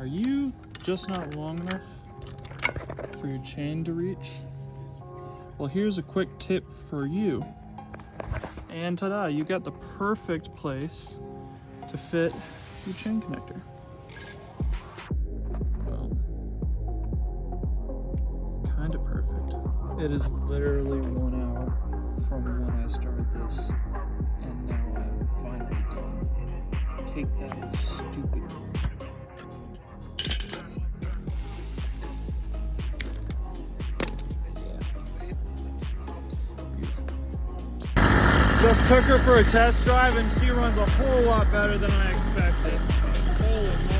Are you just not long enough for your chain to reach? Well, here's a quick tip for you. And ta-da, you got the perfect place to fit your chain connector. Well, kind of perfect. It is literally 1 hour from when I started this, and now I'm finally done. Take that, you stupid. Just took her for a test drive and she runs a whole lot better than I expected. Holy